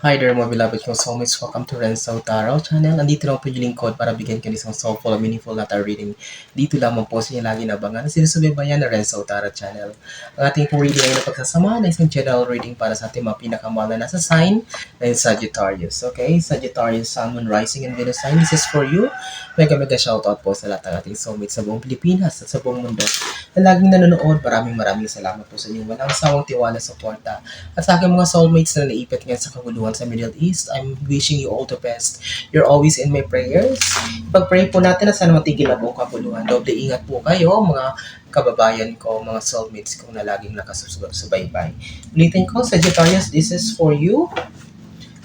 Hi there mga beloved kong soulmates. Welcome to Renzo Tarot Channel. Andito lang po yung lingkod para bigyan kayo isang soulful and meaningful letter reading. Dito lamang po sa inyo lagi nabangan na sinusubaybayan na Renzo Tarot Channel. Ang ating pong reading ay napagsasama na isang general reading para sa ating mga pinakamahal na nasa sign na yung Sagittarius. Okay? Sagittarius, Sun, Moon, Rising, and Venus sign. This is for you. Mega shoutout po sa lahat ng ating soulmates sa buong Pilipinas at sa buong mundo na laging nanonood. Maraming salamat po sa inyong walang sawang tiwala, suporta. At sa aking mga soulmates na naipit ngayon sa kaguluhan sa Middle East, I'm wishing you all the best. You're always in my prayers. Pag-pray po natin na sana matigil na buong kaguluhan. Doble ingat po kayo, mga kababayan ko, mga soulmates ko na laging nakasubaybay. Ulitin ko, Sagittarius, this is for you.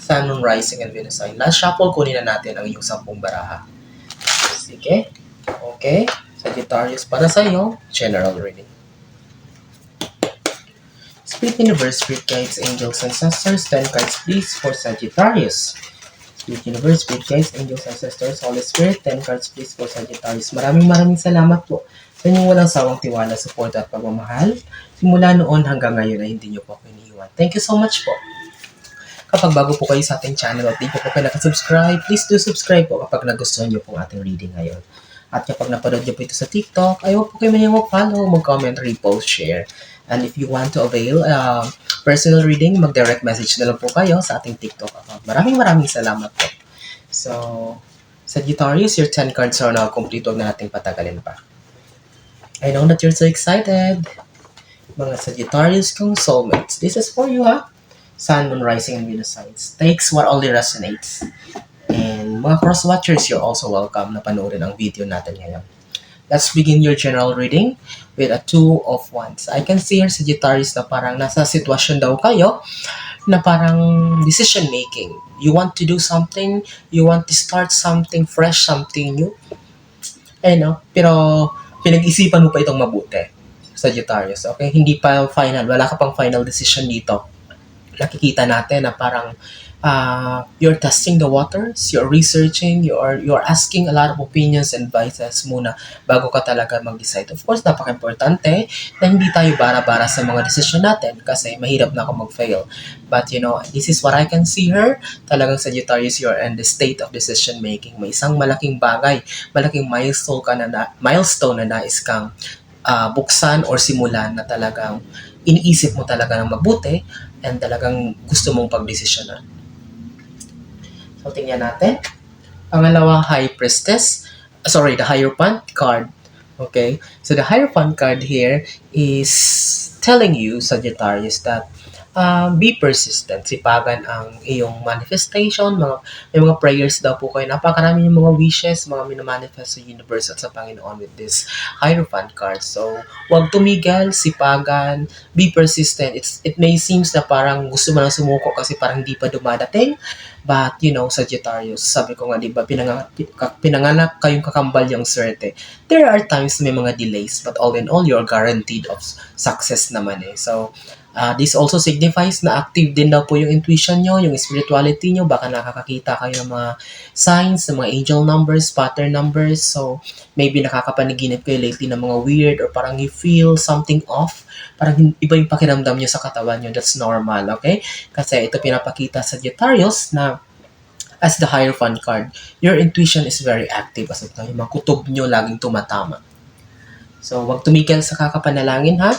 Sun, Moon, Rising, and Venus sign. Last shuffle, kunin na natin ang iyong 10 baraha. Sige. Okay. Sagittarius, para sa iyo, general reading. Spirit Universe, Spirit Guides, Angels, Ancestors, 10 cards please for Sagittarius. Spirit Universe, Spirit Guides, Angels, Ancestors, Holy Spirit, 10 cards please for Sagittarius. Maraming salamat po sa inyong walang sawang tiwala, support at pagmamahal. Simula noon hanggang ngayon ay hindi nyo po ako iniiwan. Thank you so much po. Kapag bago po kayo sa ating channel at di po kayo nakasubscribe, please do subscribe po kapag nagustuhan nyo pong ating reading ngayon. At kapag napanood nyo po ito sa TikTok, ay huwag po kayo mag-follow, mag-comment, repost, share. And if you want to avail personal reading, mag-direct message na lang po kayo sa ating TikTok account. Maraming salamat po. So, Sagittarius, your 10 cards are now complete. Huwag na nating patagalin pa. I know that you're so excited. Mga Sagittarius kong soulmates, this is for you, ha? Sun, Moon, Rising, and Venus signs. Takes what only resonates. And mga cross-watchers, you're also welcome na panoorin ang video natin ngayon. Let's begin your general reading with a 2 of Wands. I can see here, Sagittarius, na parang nasa sitwasyon daw kayo na parang decision making. You want to do something, you want to start something fresh, something new. Pero pinag-isipan mo pa itong mabuti, Sagittarius, okay? Hindi pa final, wala ka pang final decision dito. Nakikita natin na parang you're testing the waters, you're researching, you're asking a lot of opinions and advices muna bago ka talaga mag-decide. Of course, napaka-importante na hindi tayo bara-bara sa mga decision natin kasi mahirap na ako mag-fail. But this is what I can see here. Talagang Sagittarius, you're in the state of decision making. May isang malaking bagay, malaking milestone na nais kang buksan or simulan na talagang iniisip mo talaga ng mabuti and talagang gusto mong pagdesisyonan. So, tingnan natin. Pangalawa, High Priestess. The Hierophant card. Okay? So, the Hierophant card here is telling you, Sagittarius, that be persistent. Sipagan ang iyong manifestation. May mga prayers daw po kayo. Napakarami yung mga wishes, mga minamanifest sa universe at sa Panginoon with this Hierophant card. So, huwag tumigil, sipagan, be persistent. It may seems na parang gusto mo lang sumuko kasi parang hindi pa dumadating. But, Sagittarius, sabi ko nga, di ba, pinanganak kayong kakambal yung swerte. There are times may mga delays, but all in all, you're guaranteed of success naman eh. So, this also signifies na active din daw po yung intuition nyo, yung spirituality nyo. Baka nakakakita kayo ng mga signs, ng mga angel numbers, pattern numbers. So, maybe nakakapanaginip kayo lately ng mga weird or parang you feel something off. Parang iba yung pakiramdam nyo sa katawan nyo. That's normal, okay? Kasi ito pinapakita sa Sagittarius na as the Hierophant card, your intuition is very active. As yung mga kutob nyo laging tumatama. So, wag tumigil sa kakapanalangin, ha?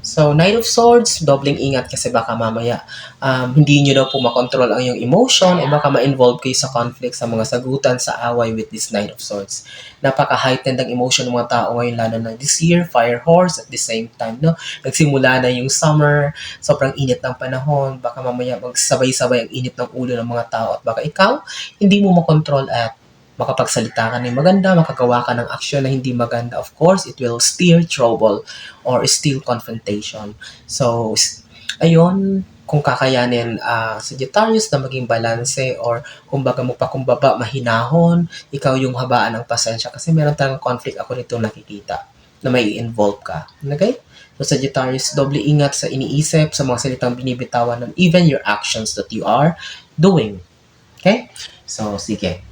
So, Knight of Swords, dobleng ingat kasi baka mamaya hindi nyo daw po makontrol ang iyong emotion o baka ma-involve kayo sa conflict, sa mga sagutan, sa away with this Knight of Swords. Napaka-heightened ang emotion ng mga tao ngayon, lalo na this year, Fire Horse at the same time, no? Nagsimula na yung summer, sobrang init ng panahon, baka mamaya magsabay-sabay ang init ng ulo ng mga tao at baka ikaw, hindi mo makontrol at makapagsalita ka ng maganda, makagawa ka ng aksyon na hindi maganda. Of course, it will steer trouble or steal confrontation. So, ayun, kung kakayanin Sagittarius na maging balanse or kumbaga mo pa kumbaba, mahinahon, ikaw yung habaan ng pasensya kasi meron talagang conflict ako nito nakikita na may involve ka. Okay? So, Sagittarius, doble ingat sa iniisip, sa mga salitang binibitawan and even your actions that you are doing. Okay? So, sige.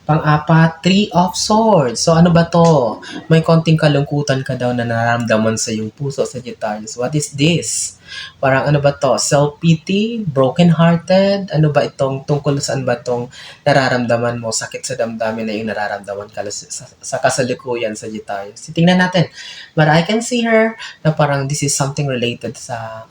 Pang-apat, Three of Swords. So ano ba to? May konting kalungkutan ka daw na nararamdaman sa iyong puso, Sagittarius. What is this? Parang ano ba to? Self-pity? Broken-hearted? Ano ba itong, tungkol saan ba itong nararamdaman mo? Sakit sa damdamin na yung nararamdaman ka sa kasalukuyan, Sagittarius. Tingnan natin. But I can see her na parang this is something related sa,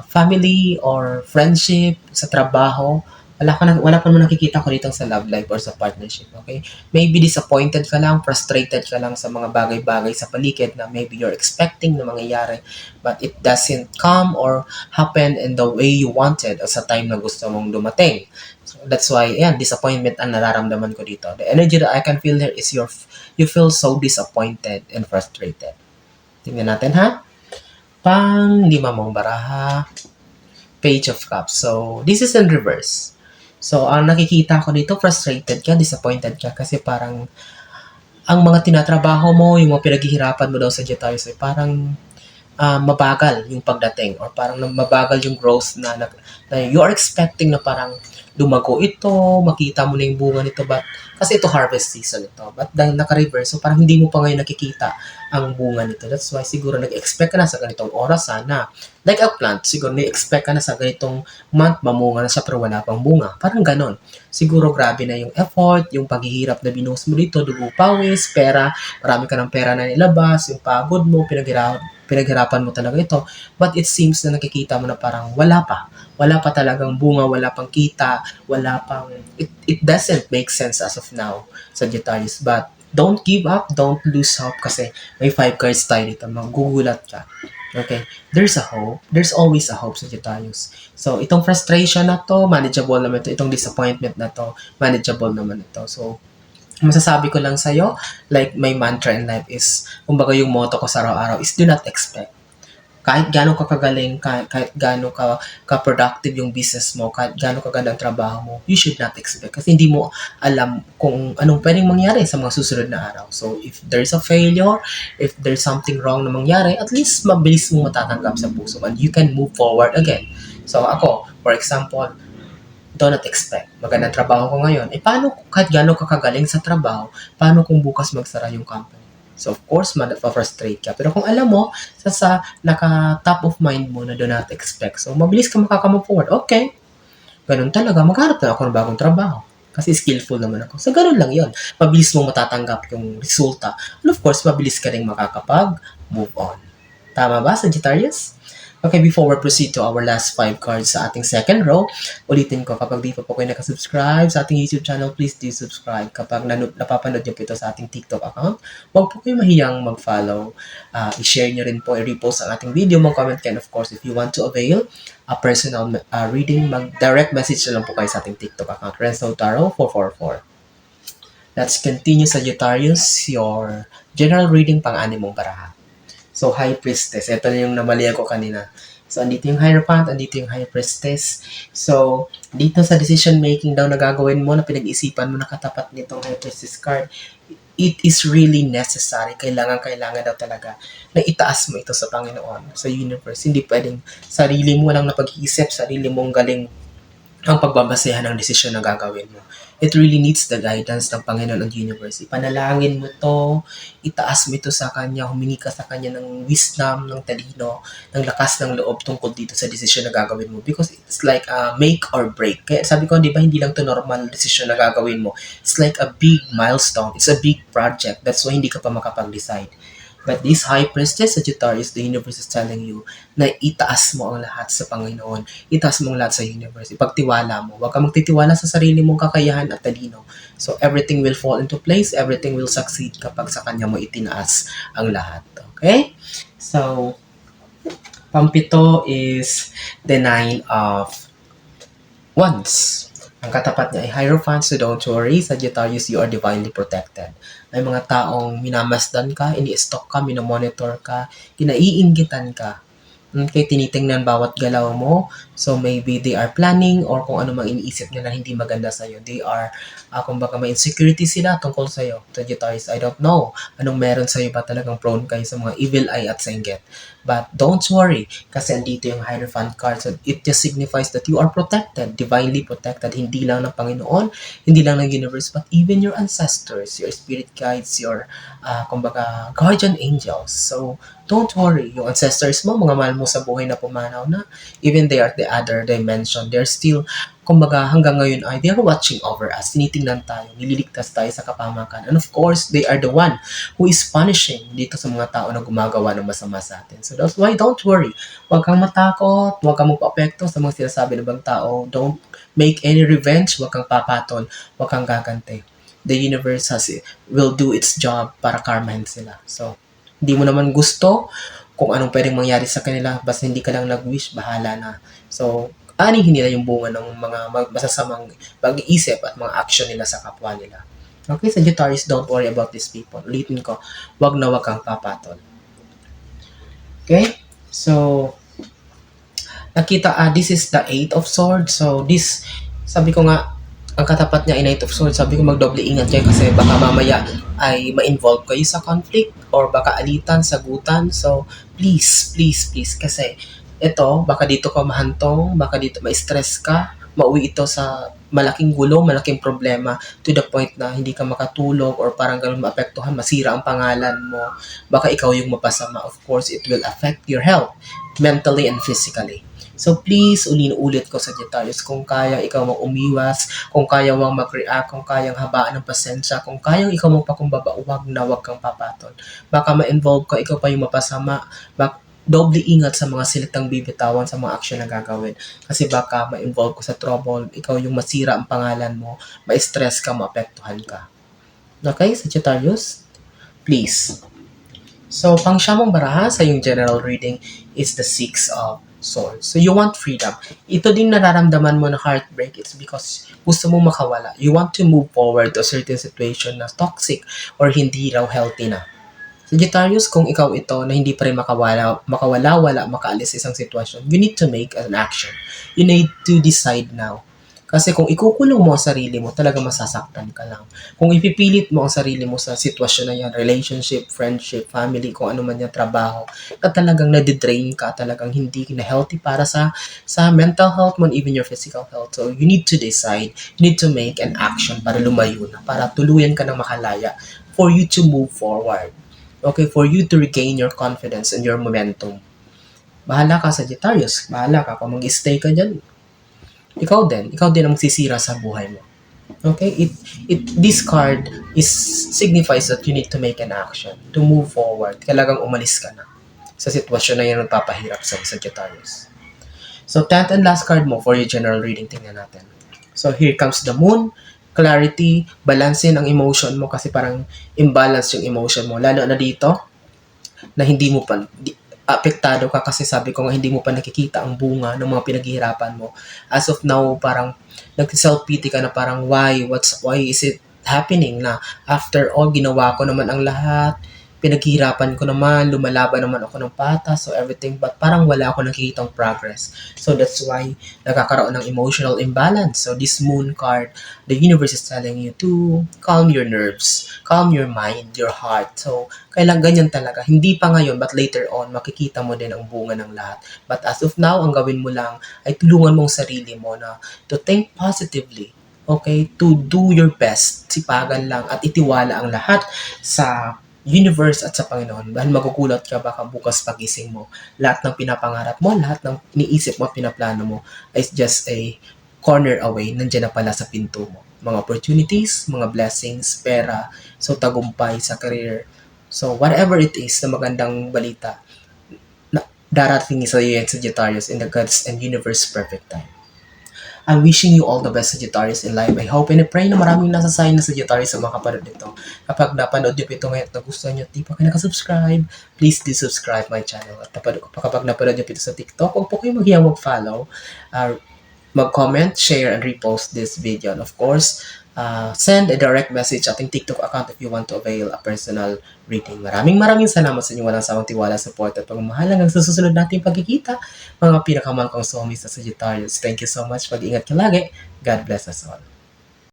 family or friendship, sa trabaho. Wala pa naman nakikita ko dito sa love life or sa partnership, okay? Maybe disappointed ka lang, frustrated ka lang sa mga bagay-bagay sa paligid na maybe you're expecting na mangyayari, but it doesn't come or happen in the way you wanted o sa time na gusto mong dumating. So that's why, disappointment ang nararamdaman ko dito. The energy that I can feel here is you feel so disappointed and frustrated. Tingnan natin, ha? Pang-lima mong baraha, Page of Cups. So, this is in reverse. So, ang nakikita ko dito, frustrated ka, disappointed ka, kasi parang ang mga tinatrabaho mo, yung mga pinaghihirapan mo daw sa Sagittarius ay parang mabagal yung pagdating or parang mabagal yung growth na you are expecting na parang lumago ito, makita mo na yung bunga nito, but kasi ito harvest season ito, but dahil naka-reverse, so parang hindi mo pa ngayon nakikita ang bunga nito. That's why siguro nag-expect ka na sa ganitong oras sana. Like a plant, siguro nag-expect ka na sa ganitong month, mamunga na siya pero wala pang bunga. Parang ganon. Siguro grabe na yung effort, yung paghihirap na binuhos mo dito, dugo, pawis, pera, marami ka ng pera na nilabas, yung pagod mo, pinaghirapan mo talaga ito. But it seems na nakikita mo na parang wala pa talagang bunga, wala pang kita, it doesn't make sense as of now, Sagittarius. But don't give up, don't lose hope kasi may 5 cards tayo dito, magugulat ka. Okay, there's a hope. There's always a hope, Sagittarius. So, itong frustration na to, manageable naman ito. Itong disappointment na to, manageable naman ito. So, masasabi ko lang sa'yo, like my mantra in life is, kumbaga yung motto ko sa araw-araw is do not expect. Kahit gaano ka kagaling, kahit gaano ka-productive yung business mo, kahit gaano kaganda ang trabaho mo, you should not expect. Kasi hindi mo alam kung anong pwedeng mangyari sa mga susunod na araw. So, if there's a failure, if there's something wrong na mangyari, at least mabilis mo matatanggap sa puso and you can move forward again. So, ako, for example, do not expect. Magandang trabaho ko ngayon. Paano kahit gaano ka kagaling sa trabaho, paano kung bukas magsara yung company? So, of course, ma-frustrate ka. Pero kung alam mo, naka-top of mind mo na do not expect. So, mabilis ka makaka-move forward. Okay. Ganun talaga. Maghanap na ako ng bagong trabaho. Kasi skillful naman ako. So, ganun lang yon. Mabilis mo matatanggap yung resulta. And of course, mabilis ka rin makakapag-move on. Tama ba, Sagittarius? Okay, before we proceed to our last 5 cards sa ating second row, ulitin ko, kapag di pa po kayo nakasubscribe sa ating YouTube channel, please do subscribe. Kapag napapanood nyo po ito sa ating TikTok account, huwag po kayo mahiyang mag-follow. I-share nyo rin po, i-repost ang ating video, mag-comment kayo. And of course, if you want to avail a personal reading, mag-direct message na lang po kayo sa ating TikTok account, Renzo Taro 444. Let's continue, Sagittarius, your general reading pang-anim mong baraha. So, High Priestess. Ito na yung namali ako kanina. So, andito yung Hierophant, andito yung High Priestess. So, dito sa decision making daw na gagawin mo, na pinag-isipan mo, nakatapat nitong High Priestess card, it is really necessary. Kailangan daw talaga na itaas mo ito sa Panginoon, sa universe. Hindi pwedeng sarili mo lang na pag-iisip, sarili mong galing ang pagbabasehan ng desisyon na gagawin mo. It really needs the guidance ng Panginoon at universe. Ipanalangin mo to, itaas mo ito sa Kanya, humingi ka sa Kanya ng wisdom, ng talino, ng lakas ng loob tungkol dito sa desisyon na gagawin mo. Because it's like a make or break. Kaya sabi ko, di ba, hindi lang to normal desisyon na gagawin mo. It's like a big milestone. It's a big project. That's why hindi ka pa makapag-decide. But this High Priestess, Sagittarius, the universe is telling you na itaas mo ang lahat sa Panginoon. Itaas mo ang lahat sa universe. Ipagtiwala mo. Huwag ka magtitiwala sa sarili mong kakayahan at talino. So everything will fall into place. Everything will succeed kapag sa Kanya mo itinaas ang lahat. Okay? So, pampito is the 9 of Wands. Ang katapat niya ay Hierophant, so don't worry, Sagittarius, you are divinely protected. May mga taong minamasdan ka, ini-stalk ka, minomonitor ka, kinaiinggitan ka. Okay, tinitingnan bawat galaw mo. So, maybe they are planning or kung ano mang iniisip nila hindi maganda sa'yo. They are, kumbaga may insecurity sila tungkol sa'yo. Sagittarius, I don't know. Anong meron sa'yo ba talagang prone kayo sa mga evil eye at sainggit. But don't worry, kasi andito yung Hierophant card. So, it just signifies that you are protected, divinely protected. Hindi lang ng Panginoon, hindi lang ng universe, but even your ancestors, your spirit guides, your, kumbaga, guardian angels. So, don't worry, yung ancestors mo, mga mahal mo sa buhay na pumanaw na, even they are the other dimension, they're still, kumbaga hanggang ngayon ay they're watching over us, tinitingnan tayo, nililigtas tayo sa kapamakan. And of course, they are the one who is punishing dito sa mga tao na gumagawa ng masama sa atin. So that's why don't worry, huwag kang matakot, huwag kang magpa-apekto sa mga sinasabi ng ibang tao, don't make any revenge, huwag kang papatol, huwag kang gaganti. The universe will do its job para karmahin sila. So, hindi mo naman gusto kung anong pwedeng mangyari sa kanila, basta hindi ka lang nag-wish, bahala na. So, anihin nila yung bunga ng mga masasamang pag-iisip at mga action nila sa kapwa nila. Okay, Sagittarius, don't worry about these people. Ulitin ko, wag na wag kang papatol. Okay? So, nakita, this is the Eight of Swords. So, this, sabi ko nga, ang katapat niya ay Knight of Swords. Sabi ko magdoble ingat kayo kasi baka mamaya ay ma-involve kayo sa conflict or baka alitan, sagutan. So, please, please, please. Kasi ito, baka dito ka mahantong, baka dito ma-stress ka, mauwi ito sa malaking gulo, malaking problema to the point na hindi ka makatulog or parang ganun maapektuhan, masira ang pangalan mo. Baka ikaw yung mapasama. Of course, it will affect your health mentally and physically. So please, ulit ko sa Sagittarius, kung kaya ikaw mang umiwas, kung kaya mang mag-react, kung kayang habaan ng pasensya, kung kayang ikaw magpakumbaba, wag na wag kang papatol. Baka ma-involve ka, ikaw pa yung mapasama, doble ingat sa mga salitang bibitawan sa mga action na gagawin. Kasi baka ma-involve ko sa trouble, ikaw yung masira ang pangalan mo, ma-stress ka, maapektuhan ka. Okay, Sagittarius? Please. So, pang siyamong baraha sa yung general reading is the Six of Swords. So, you want freedom. Ito din nararamdaman mo na heartbreak. It's because gusto mo makawala. You want to move forward to a certain situation na toxic or hindi raw healthy na. Sagittarius, kung ikaw ito na hindi pa rin makawala, makaalis isang sitwasyon, you need to make an action. You need to decide now. Kasi kung ikukulong mo ang sarili mo, talaga masasaktan ka lang. Kung ipipilit mo ang sarili mo sa sitwasyon na yan, relationship, friendship, family, kung ano man yan, trabaho, na talagang nadidrain ka, talagang hindi na healthy para sa mental health mo and even your physical health. So, you need to decide, you need to make an action para lumayo na, para tuluyan ka ng makalaya for you to move forward. Okay, for you to regain your confidence and your momentum. Bahala ka, Sagittarius. Bahala ka. Kung mag-stay ka dyan, ikaw din ang magsisira sa buhay mo. Okay? This card signifies that you need to make an action to move forward. Kailangang umalis ka na sa sitwasyon na yan nagpapahirap sa Sagittarius. So, 10th and last card mo for your general reading. Tingnan natin. So, here comes the moon. Clarity, balansin ang emotion mo kasi parang imbalance yung emotion mo. Lalo na dito, na hindi mo pa, apektado ka kasi sabi ko nga hindi mo pa nakikita ang bunga ng mga pinaghihirapan mo. As of now, parang nag-self-pity ka na parang why is it happening na after all, ginawa ko naman ang lahat, pinaghihirapan ko naman, lumalaban naman ako ng patas, so everything, but parang wala ako nakikitang progress. So that's why nagkakaroon ng emotional imbalance. So this moon card, the universe is telling you to calm your nerves, calm your mind, your heart. So kailang ganyan talaga. Hindi pa ngayon, but later on, makikita mo din ang bunga ng lahat. But as of now, ang gawin mo lang ay tulungan mong sarili mo na to think positively. Okay? To do your best. Sipagan lang at itiwala ang lahat sa universe at sa Panginoon. Dahil magugulat ka baka bukas pagising mo. Lahat ng pinapangarap mo, lahat ng iniisip mo at pinaplano mo is just a corner away. Nandiyan na pala sa pinto mo. Mga opportunities, mga blessings, pera, so tagumpay sa career. So whatever it is na magandang balita, darating sa iyo yan, Sagittarius, in the God's and universe perfect time. I'm wishing you all the best, Sagittarius, in life. I hope and I pray na maraming nasa sign na Sagittarius sa mga kapanood nito. Kapag napanood niyo ito ngayon at nagustuhan niyo, di pa kayo nakasubscribe, please do subscribe my channel. At kapag napanood niyo ito sa TikTok, huwag po kayo mag-follow, mag-comment, share, and repost this video. And of course, send a direct message ating TikTok account if you want to avail a personal reading. Maraming salamat sa inyo walang sawang tiwala, support at pagmamahal hanggang sa susunod nating pagkikita, mga pinakamangkong soulmates sa Sagittarius. Thank you so much. Pag-ingat ka lagi. God bless us all.